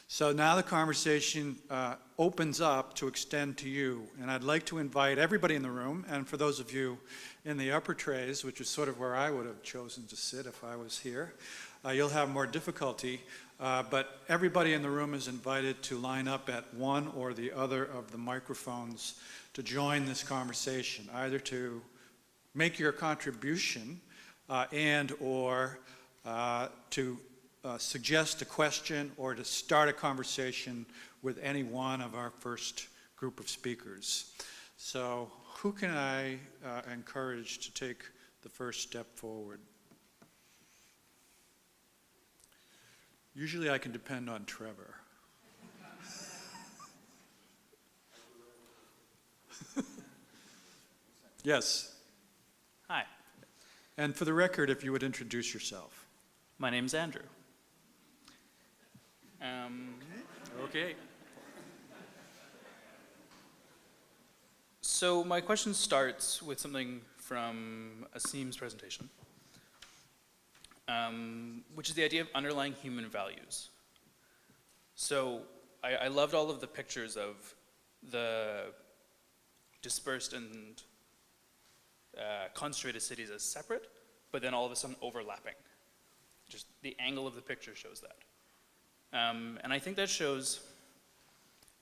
So now the conversation opens up to extend to you, and I'd like to invite everybody in the room, and for those of you in the upper trays, which is sort of where I would have chosen to sit if I was here, you'll have more difficulty, but everybody in the room is invited to line up at one or the other of the microphones to join this conversation, either to make your contribution and or to suggest a question or to start a conversation with any one of our first group of speakers. So who can I encourage to take the first step forward? Usually I can depend on Trevor. Yes. Hi. And for the record, if you would introduce yourself. My name's Andrew. Okay. So my question starts with something from Asim's presentation, which is the idea of underlying human values. So I loved all of the pictures of the dispersed and concentrated cities as separate, but then all of a sudden overlapping. Just the angle of the picture shows that. And I think that shows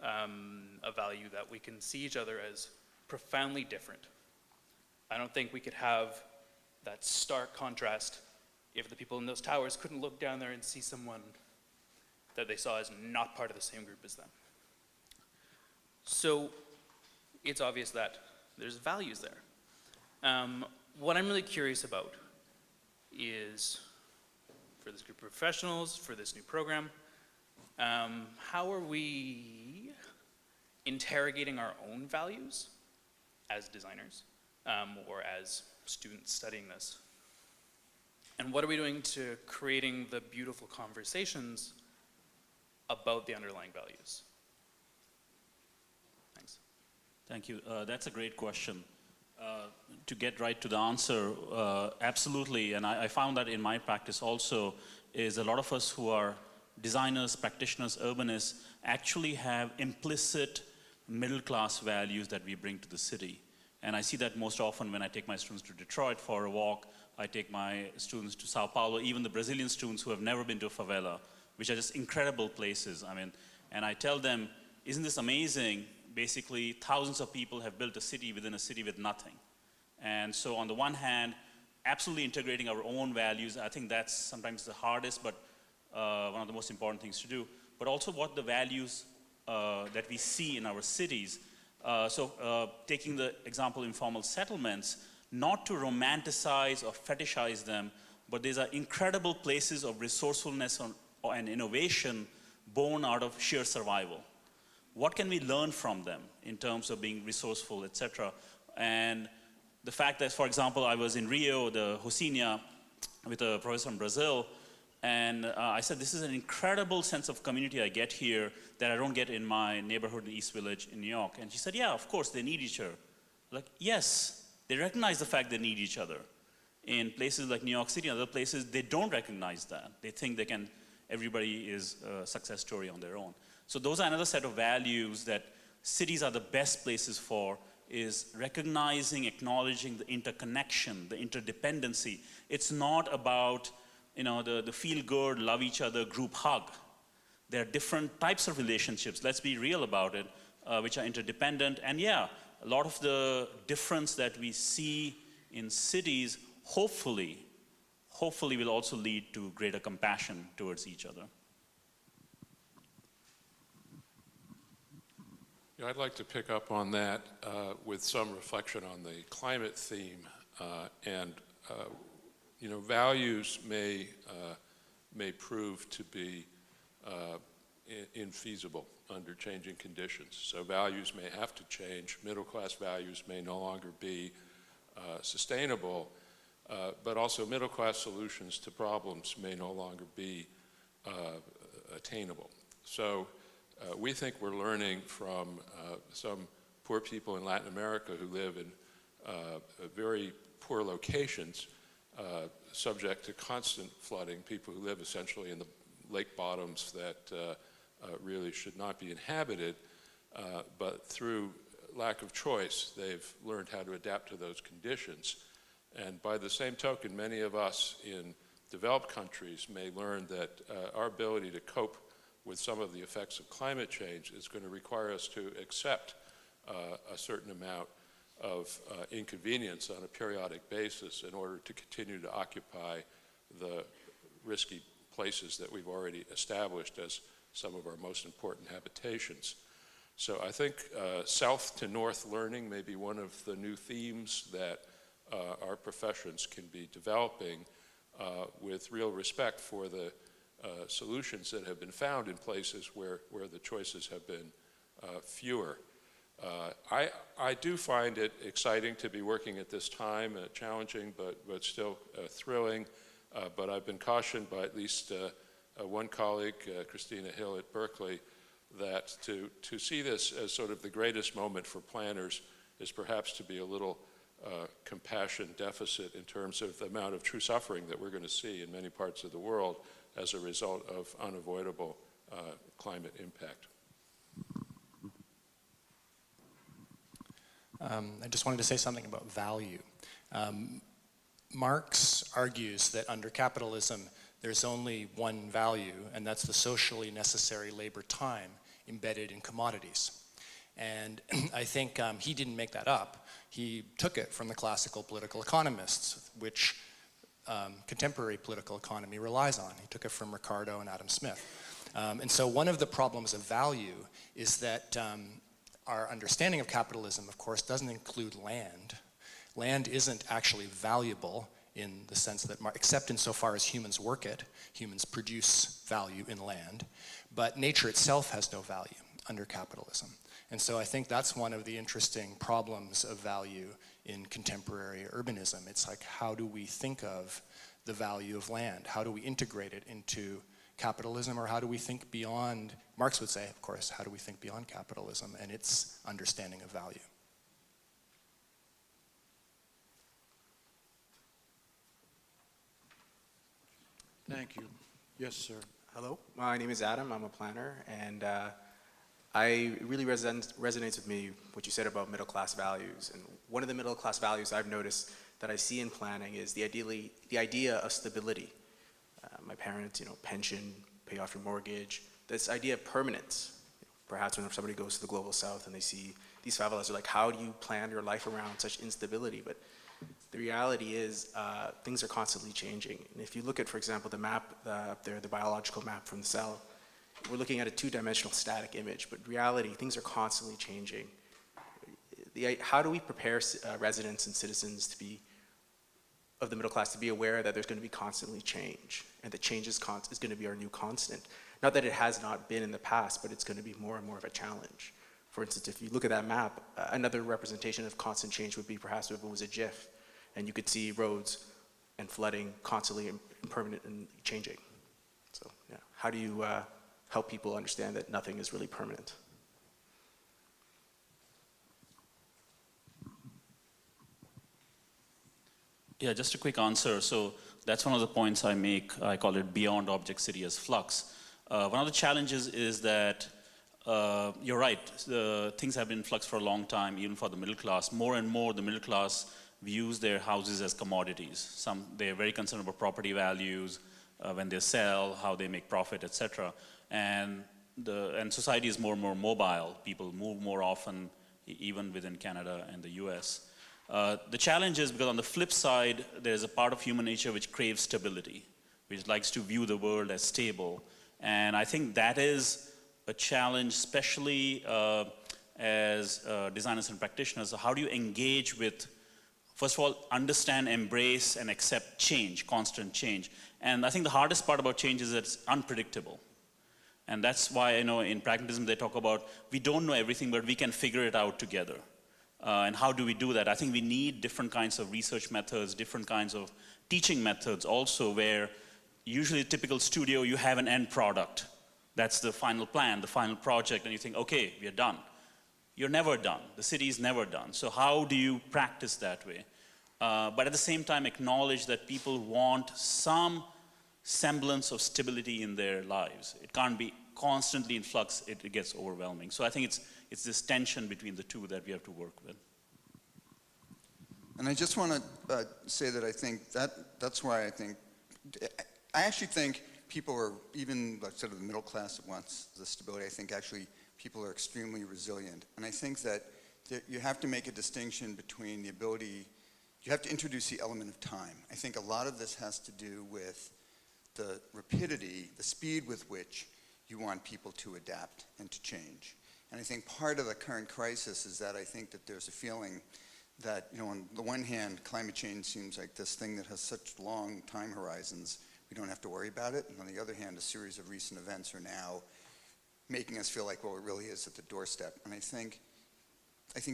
a value that we can see each other as profoundly different. I don't think we could have that stark contrast if the people in those towers couldn't look down there and see someone that they saw as not part of the same group as them. So it's obvious that there's values there. What I'm really curious about is, for this group of professionals, for this new program, how are we interrogating our own values as designers or as students studying this? And what are we doing to creating the beautiful conversations about the underlying values? Thanks. Thank you. That's a great question. To get right to the answer, absolutely, and I found that in my practice also, is a lot of us who are designers, practitioners, urbanists, actually have implicit middle-class values that we bring to the city. And I see that most often when I take my students to Detroit for a walk, I take my students to Sao Paulo, even the Brazilian students who have never been to a favela, which are just incredible places. I mean, and I tell them, isn't this amazing? Basically, thousands of people have built a city within a city with nothing. And so on the one hand, absolutely integrating our own values, I think that's sometimes the hardest, but one of the most important things to do. But also what the values that we see in our cities. Taking the example informal settlements, not to romanticize or fetishize them, but these are incredible places of resourcefulness and innovation born out of sheer survival. What can we learn from them in terms of being resourceful, etc.? And the fact that, for example, I was in Rio, the Rocinha, with a professor from Brazil, and I said, this is an incredible sense of community I get here that I don't get in my neighborhood in East Village in New York. And she said, yeah, of course, they need each other. Like, yes, they recognize the fact they need each other. In places like New York City and other places, they don't recognize that. They think they can, everybody is a success story on their own. So those are another set of values that cities are the best places for, is recognizing, acknowledging the interconnection, the interdependency. It's not about, you know, the feel-good, love each other group hug. There are different types of relationships, let's be real about it, which are interdependent. And yeah, a lot of the difference that we see in cities, hopefully will also lead to greater compassion towards each other. Yeah, I'd like to pick up on that with some reflection on the climate theme. You know, values may prove to be infeasible under changing conditions. So values may have to change. Middle-class values may no longer be sustainable, but also middle-class solutions to problems may no longer be attainable. So we think we're learning from some poor people in Latin America who live in very poor locations, subject to constant flooding, people who live essentially in the lake bottoms that really should not be inhabited, but through lack of choice, they've learned how to adapt to those conditions. And by the same token, many of us in developed countries may learn that our ability to cope with some of the effects of climate change is going to require us to accept a certain amount of inconvenience on a periodic basis in order to continue to occupy the risky places that we've already established as some of our most important habitations. So I think south to north learning may be one of the new themes that our professions can be developing with real respect for the solutions that have been found in places where the choices have been fewer. I do find it exciting to be working at this time, challenging but still thrilling, but I've been cautioned by at least one colleague, Christina Hill at Berkeley, that to see this as sort of the greatest moment for planners is perhaps to be a little compassion deficit in terms of the amount of true suffering that we're going to see in many parts of the world as a result of unavoidable climate impact. I just wanted to say something about value. Marx argues that under capitalism, there's only one value, and that's the socially necessary labor time embedded in commodities. And I think he didn't make that up. He took it from the classical political economists, which contemporary political economy relies on. He took it from Ricardo and Adam Smith. And so one of the problems of value is that our understanding of capitalism, of course, doesn't include land. Land isn't actually valuable in the sense that, except insofar as humans work it, humans produce value in land, but nature itself has no value under capitalism. And so I think that's one of the interesting problems of value in contemporary urbanism. It's like, how do we think of the value of land? How do we integrate it into capitalism, or how do we think beyond, Marx would say, of course, how do we think beyond capitalism and its understanding of value? Thank you. Yes, sir. Hello, my name is Adam. I'm a planner, and I really resonates with me what you said about middle class values. And one of the middle class values I've noticed that I see in planning is the idea of stability. My parents, pension, pay off your mortgage. This idea of permanence. Perhaps when somebody goes to the global south and they see these favelas, they're like, how do you plan your life around such instability? But the reality is things are constantly changing. And if you look at, for example, the map up there, the biological map from the cell, we're looking at a two-dimensional static image, but in reality, things are constantly changing. How do we prepare residents and citizens to be, of the middle class, to be aware that there's going to be constantly change, and that change is going to be our new constant? Not that it has not been in the past, but it's going to be more and more of a challenge. For instance, if you look at that map, another representation of constant change would be perhaps if it was a GIF, and you could see roads and flooding constantly impermanent and changing. So, yeah, how do you help people understand that nothing is really permanent? Yeah, just a quick answer. So that's one of the points I make. I call it beyond object city as flux. One of the challenges is that you're right, things have been in flux for a long time, even for the middle class. More and more, the middle class views their houses as commodities. They're very concerned about property values, when they sell, how they make profit, etc. And society is more and more mobile. People move more often, even within Canada and the US. The challenge is because on the flip side, there's a part of human nature which craves stability, which likes to view the world as stable. And I think that is a challenge, especially as designers and practitioners. How do you engage with, first of all, understand, embrace, and accept change, constant change? And I think the hardest part about change is that it's unpredictable. And that's why I know in pragmatism they talk about, we don't know everything, but we can figure it out together. And how do we do that? I think we need different kinds of research methods, different kinds of teaching methods also, where usually a typical studio, you have an end product. That's the final plan, the final project, and you think, okay, we are done. You're never done. The city is never done. So how do you practice that way? But at the same time, acknowledge that people want some semblance of stability in their lives. It can't be constantly in flux, it gets overwhelming. So I think it's this tension between the two that we have to work with. And I just want to say that I think that's why I actually think people are, even like sort of the middle class that wants the stability, I think actually people are extremely resilient. And I think that you have to make a distinction between the ability, you have to introduce the element of time. I think a lot of this has to do with the rapidity, the speed with which you want people to adapt and to change. And I think part of the current crisis is that I think that there's a feeling that, on the one hand, climate change seems like this thing that has such long time horizons, we don't have to worry about it. And on the other hand, a series of recent events are now making us feel like, well, it really is at the doorstep. And I think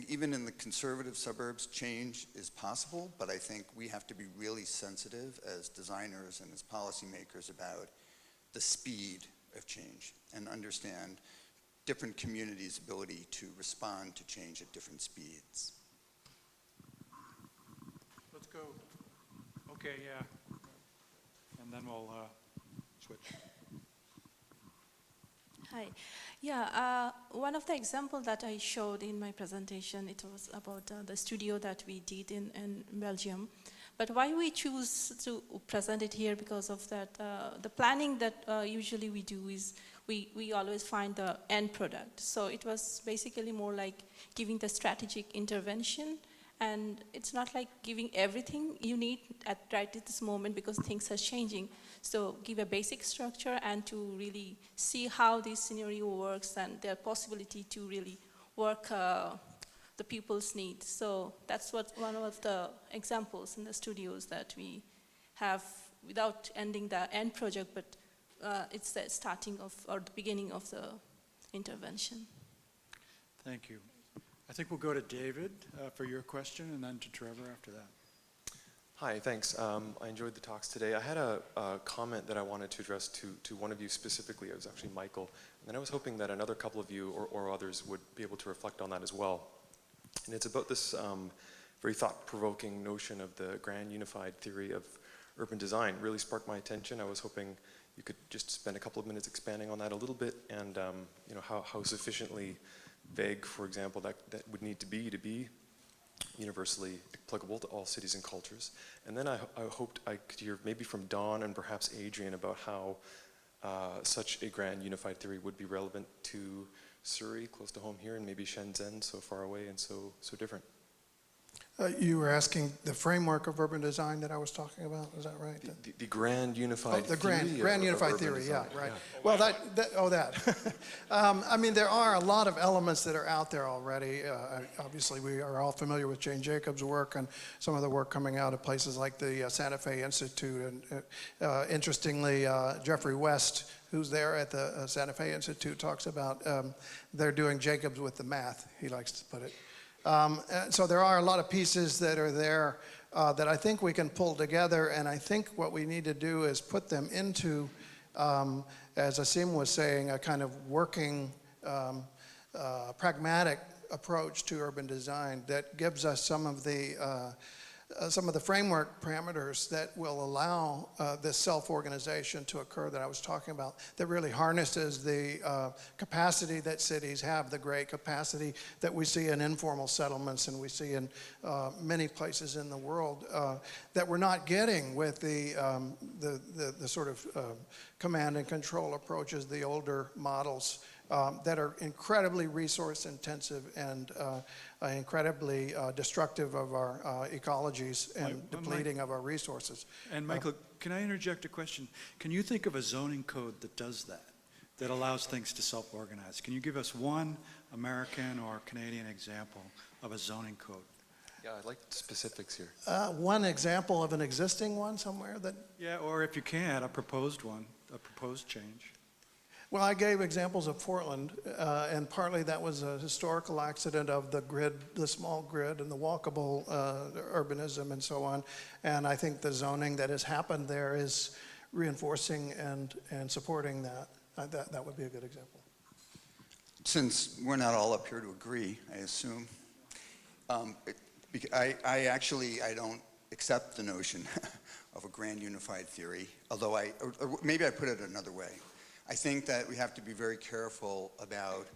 even in the conservative suburbs, change is possible, but I think we have to be really sensitive as designers and as policymakers about the speed of change and understand different communities' ability to respond to change at different speeds. Let's go. Okay, yeah. And then we'll switch. Hi. Yeah, one of the examples that I showed in my presentation, it was about the studio that we did in Belgium. But why we choose to present it here, because of that, the planning that usually we do is we always find the end product. So it was basically more like giving the strategic intervention. And it's not like giving everything you need right at this moment, because things are changing. So give a basic structure and to really see how this scenario works and their possibility to really work the people's needs. So that's one of the examples in the studios that we have, without ending the end project, but it's the starting of, or the beginning of the intervention. Thank you. I think we'll go to David for your question, and then to Trevor after that. Hi, thanks. I enjoyed the talks today. I had a comment that I wanted to address to one of you specifically. It was actually Michael. And then I was hoping that another couple of you or others would be able to reflect on that as well. And it's about this very thought-provoking notion of the grand unified theory of urban design. Really sparked my attention. I was hoping you could just spend a couple of minutes expanding on that a little bit, and how sufficiently vague, for example, that would need to be universally applicable to all cities and cultures. And then I hoped I could hear maybe from Dawn and perhaps Adrian about how such a grand unified theory would be relevant to Surrey, close to home here, and maybe Shenzhen, so far away and so different. You were asking the framework of urban design that I was talking about, is that right? The grand unified the theory. grand unified urban theory, design. yeah, right. Well, that. I mean, there are a lot of elements that are out there already. Obviously, we are all familiar with Jane Jacobs' work and some of the work coming out of places like the Santa Fe Institute. And interestingly, Jeffrey West, who's there at the Santa Fe Institute, talks about they're doing Jacobs with the math, he likes to put it. So there are a lot of pieces that are there that I think we can pull together, and I think what we need to do is put them into, as Asim was saying, a kind of working, pragmatic approach to urban design that gives us some of the framework parameters that will allow this self-organization to occur that I was talking about, that really harnesses the capacity that cities have, the great capacity that we see in informal settlements and we see in many places in the world that we're not getting with the sort of command and control approaches, the older models that are incredibly resource intensive and incredibly destructive of our ecologies and depleting of our resources. And Michael, can I interject a question? Can you think of a zoning code that does that allows things to self-organize? Can you give us one American or Canadian example of a zoning code? Yeah, I'd like specifics here. One example of an existing one somewhere that... Yeah, or if you can, a proposed one, a proposed change. Well, I gave examples of Portland, and partly that was a historical accident of the grid, the small grid, and the walkable urbanism and so on. And I think the zoning that has happened there is reinforcing and supporting that. That would be a good example. Since we're not all up here to agree, I assume, I don't accept the notion of a grand unified theory, although or maybe I put it another way. I think that we have to be very careful about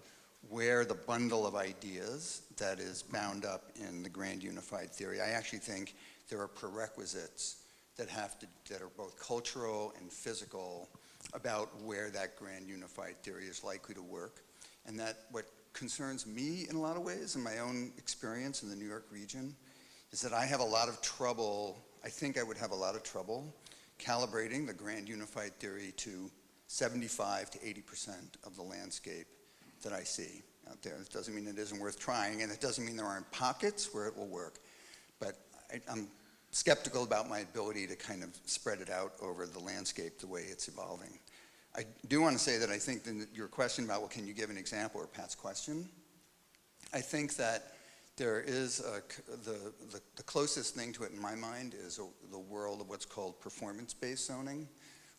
where the bundle of ideas that is bound up in the grand unified theory. I actually think there are prerequisites that are both cultural and physical about where that grand unified theory is likely to work. And that what concerns me in a lot of ways in my own experience in the New York region is that I have a lot of trouble, I think I would have a lot of trouble calibrating the grand unified theory to 75 to 80% of the landscape that I see out there. It doesn't mean it isn't worth trying, and it doesn't mean there aren't pockets where it will work. But I'm skeptical about my ability to kind of spread it out over the landscape the way it's evolving. I do want to say that I think that your question about, well, can you give an example, or Pat's question, I think that there is the closest thing to it in my mind is the world of what's called performance-based zoning,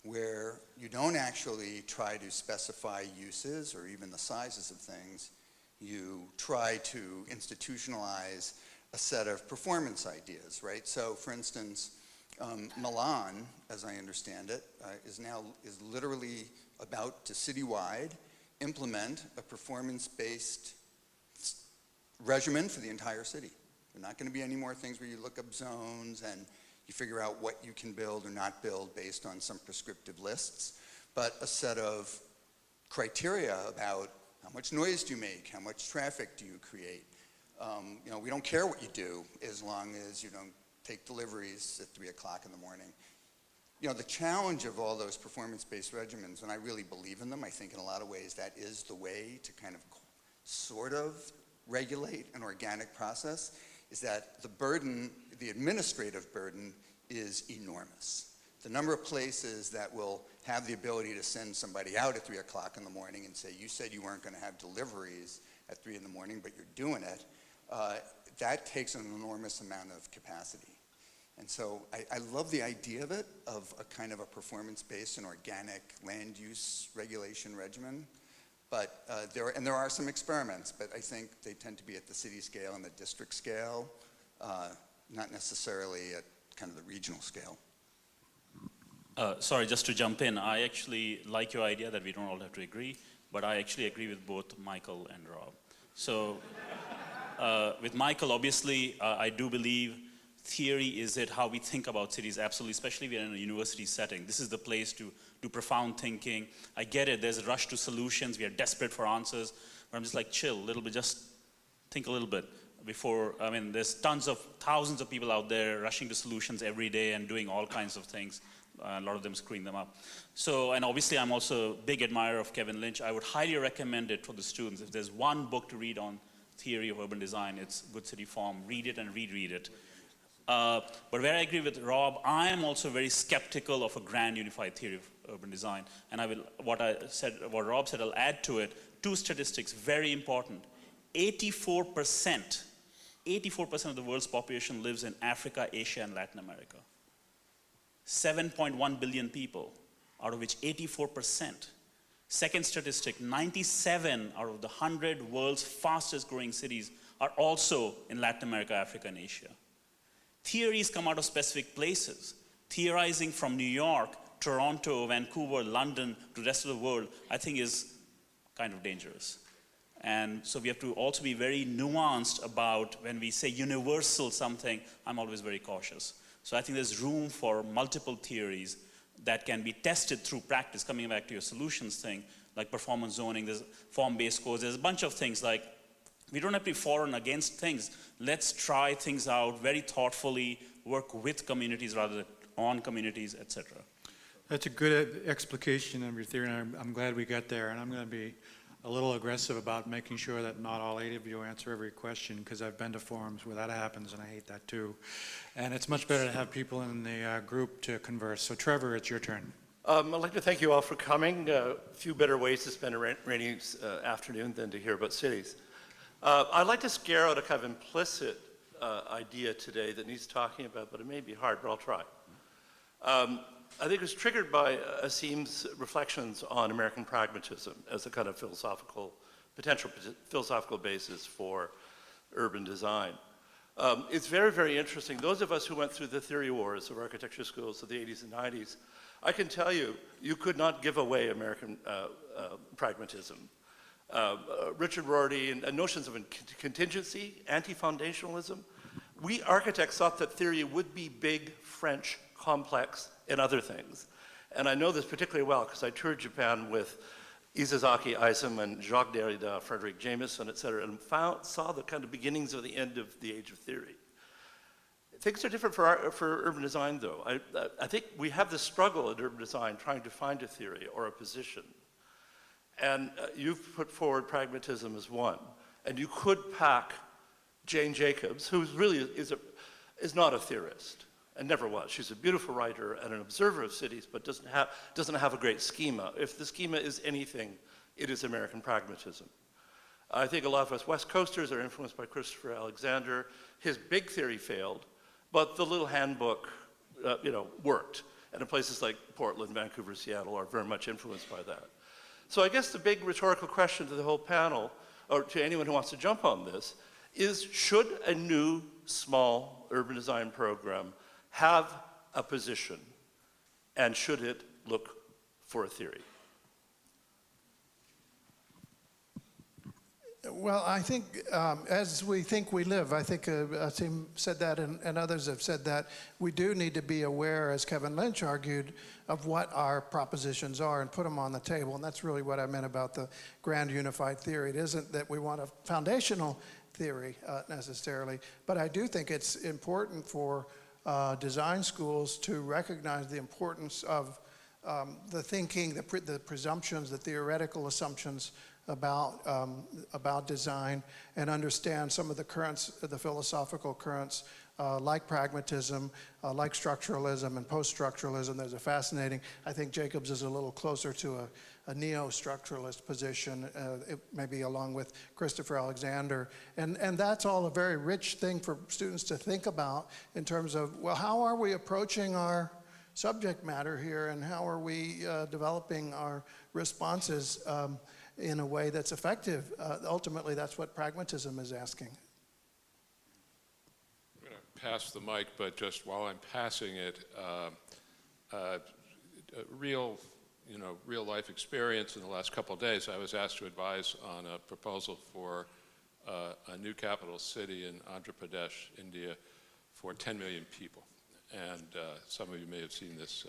where you don't actually try to specify uses or even the sizes of things. You try to institutionalize a set of performance ideas, right? So, for instance, Milan, as I understand it, is literally about to citywide implement a performance-based regimen for the entire city. There are not going to be any more things where you look up zones and you figure out what you can build or not build based on some prescriptive lists, but a set of criteria about how much noise do you make, how much traffic do you create. We don't care what you do as long as you don't take deliveries at 3 o'clock in the morning. The challenge of all those performance-based regimens, and I really believe in them, I think in a lot of ways that is the way to kind of sort of regulate an organic process, is that the burden, the administrative burden, is enormous. The number of places that will have the ability to send somebody out at 3 o'clock in the morning and say, you said you weren't going to have deliveries at 3 in the morning, but you're doing it, that takes an enormous amount of capacity. And so I love the idea of it, of a kind of a performance-based and organic land use regulation regimen. But there are some experiments, but I think they tend to be at the city scale and the district scale, not necessarily at kind of the regional scale. Sorry, just to jump in, I actually like your idea that we don't all have to agree, but I actually agree with both Michael and Rob. So with Michael, obviously, I do believe theory is it how we think about cities, absolutely, especially if we're in a university setting. This is the place to do profound thinking. I get it, there's a rush to solutions, we are desperate for answers, but I'm just like, chill a little bit, just think a little bit before, there's thousands of people out there rushing to solutions every day and doing all kinds of things, a lot of them screwing them up. So, and obviously I'm also a big admirer of Kevin Lynch. I would highly recommend it for the students. If there's one book to read on theory of urban design, it's Good City Form. Read it and reread it. But where I agree with Rob, I am also very skeptical of a grand unified theory of urban design. And what Rob said, I'll add to it. 2 statistics, very important. 84% of the world's population lives in Africa, Asia, and Latin America. 7.1 billion people, out of which 84%. Second statistic, 97 out of the 100 world's fastest growing cities are also in Latin America, Africa, and Asia. Theories come out of specific places. Theorizing from New York, Toronto, Vancouver, London to the rest of the world, I think is kind of dangerous. And so we have to also be very nuanced about when we say universal something, I'm always very cautious. So I think there's room for multiple theories that can be tested through practice. Coming back to your solutions thing, like performance zoning, there's form-based codes, there's a bunch of things like, we don't have to be for and against things. Let's try things out very thoughtfully, work with communities rather than on communities, etc. That's a good explication of your theory, and I'm glad we got there. And I'm going to be a little aggressive about making sure that not all 8 of you answer every question, because I've been to forums where that happens, and I hate that too. And it's much better to have people in the group to converse. So Trevor, it's your turn. I'd like to thank you all for coming. A few better ways to spend a rainy afternoon than to hear about cities. I'd like to scare out a kind of implicit idea today that needs talking about, but it may be hard, but I'll try. I think it was triggered by Asim's reflections on American pragmatism as a kind of potential philosophical basis for urban design. It's very, very interesting. Those of us who went through the theory wars of architecture schools of the 80s and 90s, I can tell you, you could not give away American pragmatism. Richard Rorty and notions of contingency, anti-foundationalism. We architects thought that theory would be big, French, complex, and other things. And I know this particularly well because I toured Japan with Isazaki Isom and Jacques Derrida, Frederick Jameson, et cetera, and saw the kind of beginnings of the end of the age of theory. Things are different for urban design, though. I think we have this struggle in urban design trying to find a theory or a position. And you've put forward pragmatism as one. And you could pack Jane Jacobs, who really is not a theorist, and never was. She's a beautiful writer and an observer of cities, but doesn't have a great schema. If the schema is anything, it is American pragmatism. I think a lot of us West Coasters are influenced by Christopher Alexander. His big theory failed, but the little handbook, worked. And in places like Portland, Vancouver, Seattle are very much influenced by that. So I guess the big rhetorical question to the whole panel, or to anyone who wants to jump on this, is should a new small urban design program have a position, and should it look for a theory? Well, I think as we think we live, I think Asim said that and others have said that, we do need to be aware, as Kevin Lynch argued, of what our propositions are and put them on the table. And that's really what I meant about the grand unified theory. It isn't that we want a foundational theory necessarily, but I do think it's important for design schools to recognize the importance of the thinking, the presumptions, the theoretical assumptions about design, and understand some of the currents, the philosophical currents, like pragmatism, like structuralism and post-structuralism. There's a fascinating, I think Jacobs is a little closer to a neo-structuralist position, maybe along with Christopher Alexander. And that's all a very rich thing for students to think about in terms of, well, how are we approaching our subject matter here, and how are we developing our responses in a way that's effective? Ultimately, that's what pragmatism is asking. I'm going to pass the mic, but just while I'm passing it, real life experience in the last couple of days, I was asked to advise on a proposal for a new capital city in Andhra Pradesh, India, for 10 million people. And some of you may have seen this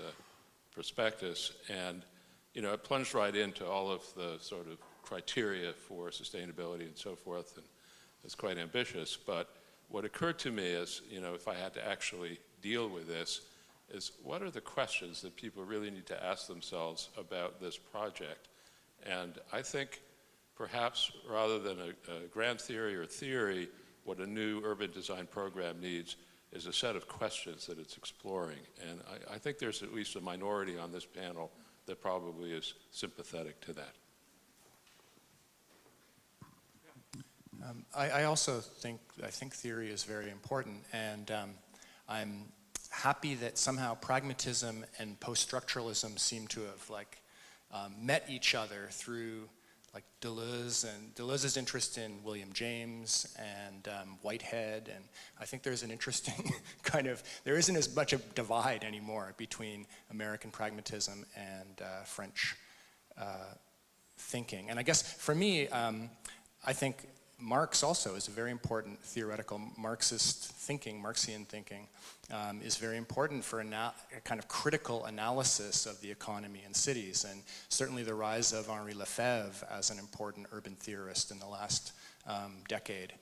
prospectus. And it plunged right into all of the sort of criteria for sustainability and so forth, and it's quite ambitious. But what occurred to me is, if I had to actually deal with this, is what are the questions that people really need to ask themselves about this project? And I think perhaps rather than a grand theory or theory, what a new urban design program needs is a set of questions that it's exploring. And I think there's at least a minority on this panel that probably is sympathetic to that. I also think theory is very important, and I'm happy that somehow pragmatism and post-structuralism seem to have met each other through Deleuze's interest in William James and Whitehead, and I think there's an interesting there isn't as much a divide anymore between American pragmatism and French thinking. And I guess for me, I think Marx also is a very important theoretical Marxian thinking is very important for a kind of critical analysis of the economy and cities. And certainly the rise of Henri Lefebvre as an important urban theorist in the last decade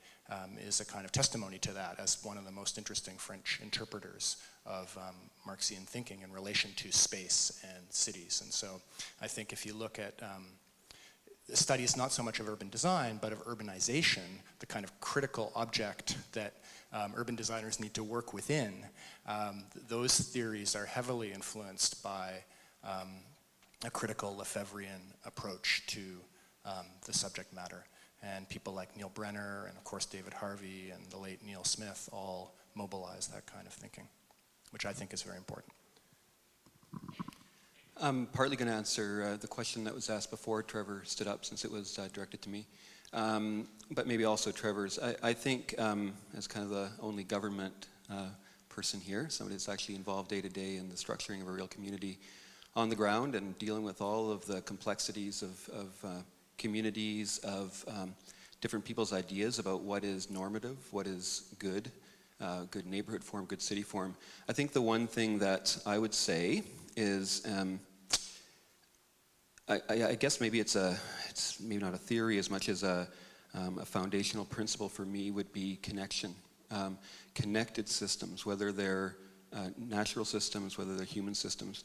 is a kind of testimony to that as one of the most interesting French interpreters of Marxian thinking in relation to space and cities. And so I think if you look at the study is not so much of urban design, but of urbanization, the kind of critical object that urban designers need to work within. Those theories are heavily influenced by a critical Lefebvrean approach to the subject matter. And people like Neil Brenner and of course David Harvey and the late Neil Smith all mobilize that kind of thinking, which I think is very important. I'm partly going to answer the question that was asked before Trevor stood up, since it was directed to me. but maybe also Trevor's. I think, as kind of the only government person here, somebody that's actually involved day to day in the structuring of a real community on the ground and dealing with all of the complexities of communities, of different people's ideas about what is normative, what is good, good neighborhood form, good city form. I think the one thing that I would say is, I guess maybe it's maybe not a theory as much as a foundational principle for me would be connection. Connected systems, whether they're natural systems, whether they're human systems.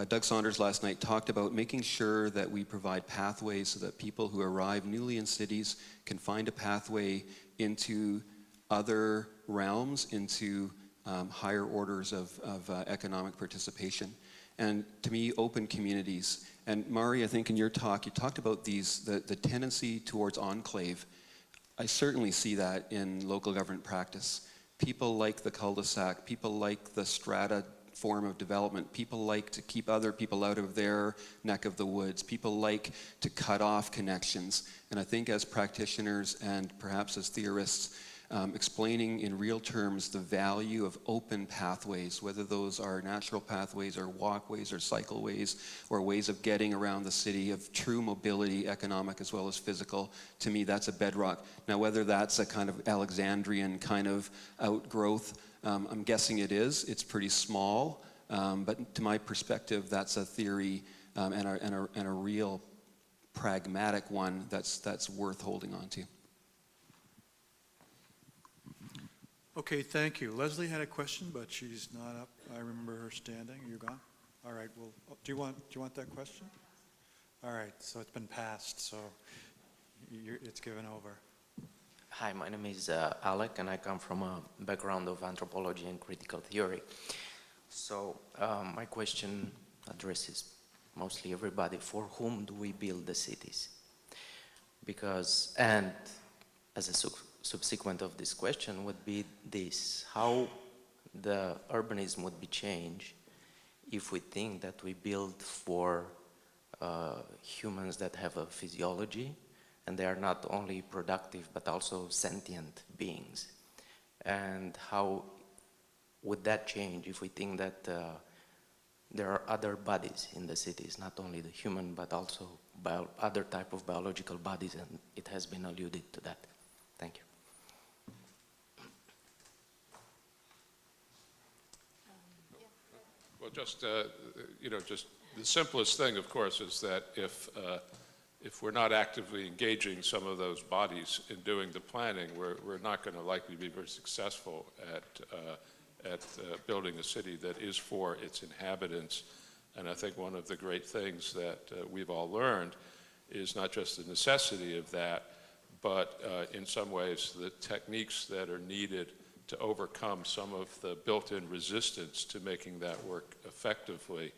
Doug Saunders last night talked about making sure that we provide pathways so that people who arrive newly in cities can find a pathway into other realms, into higher orders of economic participation. And to me, open communities. And Mari, I think in your talk, you talked about the tendency towards enclave. I certainly see that in local government practice. People like the cul-de-sac, people like the strata form of development, people like to keep other people out of their neck of the woods, people like to cut off connections. And I think as practitioners and perhaps as theorists, explaining in real terms the value of open pathways, whether those are natural pathways or walkways or cycleways or ways of getting around the city, of true mobility, economic as well as physical. To me, that's a bedrock. Now, whether that's a kind of Alexandrian kind of outgrowth, I'm guessing it is. It's pretty small, but to my perspective, that's a theory and a real pragmatic one that's worth holding on to. Okay, thank you. Leslie had a question, but she's not up. I remember her standing. You're gone? All right, well, do you want that question? All right, so it's been passed, so it's given over. Hi, my name is Alec, and I come from a background of anthropology and critical theory. So my question addresses mostly everybody. For whom do we build the cities? Because, and as a subsequent of this question would be this: how the urbanism would be changed if we think that we build for humans that have a physiology, and they are not only productive but also sentient beings. And how would that change if we think that there are other bodies in the cities, not only the human but also other type of biological bodies, and it has been alluded to that. Thank you. Well, just the simplest thing, of course, is that if we're not actively engaging some of those bodies in doing the planning, we're not going to likely be very successful at building a city that is for its inhabitants. And I think one of the great things that we've all learned is not just the necessity of that, but in some ways the techniques that are needed to overcome some of the built-in resistance to making that work effectively.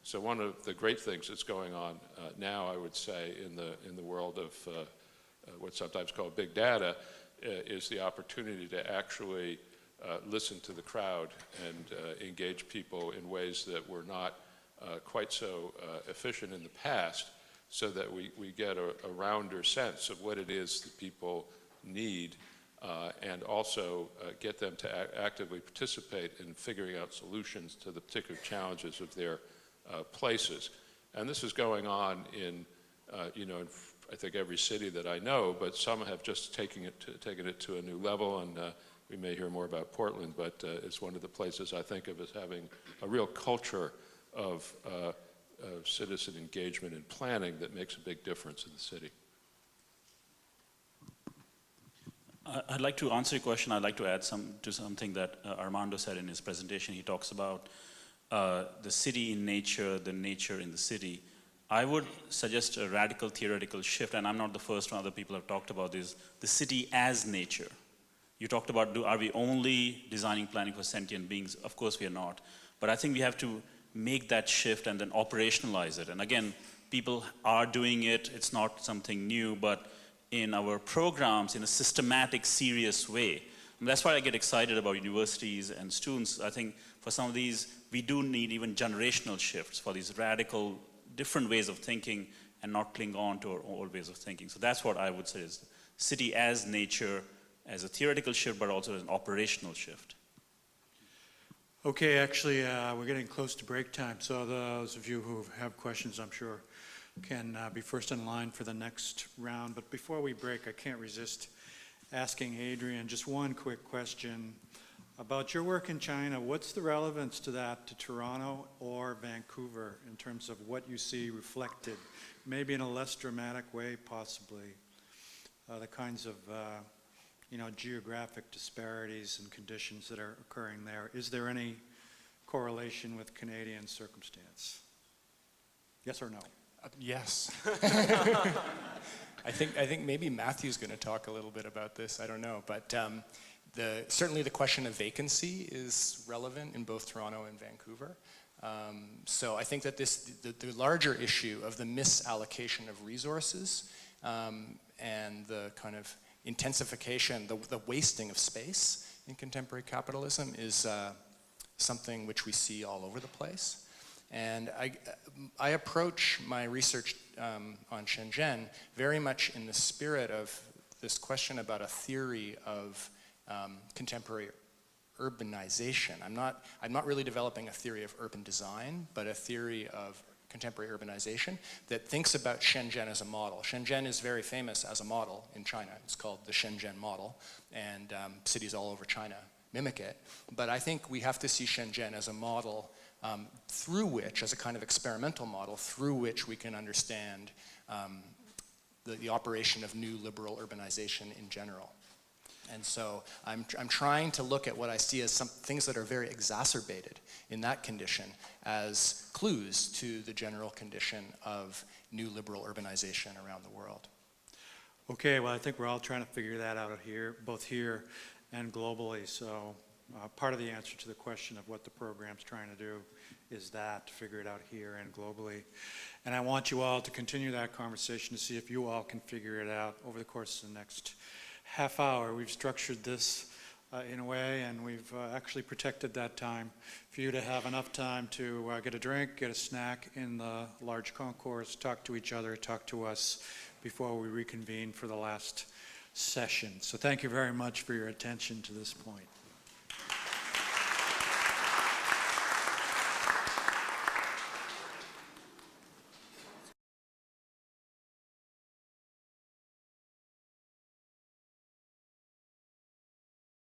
So one of the great things that's going on now, I would say, in the world of what's sometimes called big data, is the opportunity to actually listen to the crowd and engage people in ways that were not quite so efficient in the past, so that we get a rounder sense of what it is that people need, and also get them to actively participate in figuring out solutions to the particular challenges of their places. And this is going on in I think every city that I know, but some have just taken it to a new level, and we may hear more about Portland, but it's one of the places I think of as having a real culture of citizen engagement and planning that makes a big difference in the city. I'd like to answer your question. I'd like to add to something that Armando said in his presentation. He talks about the city in nature, the nature in the city. I would suggest a radical theoretical shift, and I'm not the first one, other people have talked about this, the city as nature. You talked about, are we only designing planning for sentient beings? Of course we are not. But I think we have to make that shift and then operationalize it. And again, people are doing it. It's not something new, but in our programs in a systematic, serious way. And that's why I get excited about universities and students. I think for some of these, we do need even generational shifts for these radical, different ways of thinking and not cling on to our old ways of thinking. So that's what I would say is city as nature as a theoretical shift, but also as an operational shift. Okay, actually, we're getting close to break time, so those of you who have questions, I'm sure, can be first in line for the next round. But before we break, I can't resist asking Adrian just one quick question about your work in China. What's the relevance to that to Toronto or Vancouver in terms of what you see reflected, maybe in a less dramatic way, possibly, the kinds of geographic disparities and conditions that are occurring there? Is there any correlation with Canadian circumstance? Yes or no? Yes. I think maybe Matthew's going to talk a little bit about this. I don't know, but certainly the question of vacancy is relevant in both Toronto and Vancouver. So I think that the larger issue of the misallocation of resources and the kind of intensification, the wasting of space in contemporary capitalism is something which we see all over the place. And I approach my research on Shenzhen very much in the spirit of this question about a theory of contemporary urbanization. I'm not really developing a theory of urban design, but a theory of contemporary urbanization that thinks about Shenzhen as a model. Shenzhen is very famous as a model in China. It's called the Shenzhen model, and cities all over China mimic it. But I think we have to see Shenzhen as a model through which, as a kind of experimental model, through which we can understand the operation of new liberal urbanization in general. And so I'm trying to look at what I see as some things that are very exacerbated in that condition as clues to the general condition of new liberal urbanization around the world. Okay, well, I think we're all trying to figure that out here, both here and globally. So part of the answer to the question of what the program's trying to do is that, to figure it out here and globally. And I want you all to continue that conversation to see if you all can figure it out over the course of the next half hour. We've structured this in a way, and we've actually protected that time for you to have enough time to get a drink, get a snack in the large concourse, talk to each other, talk to us before we reconvene for the last session. So thank you very much for your attention to this point.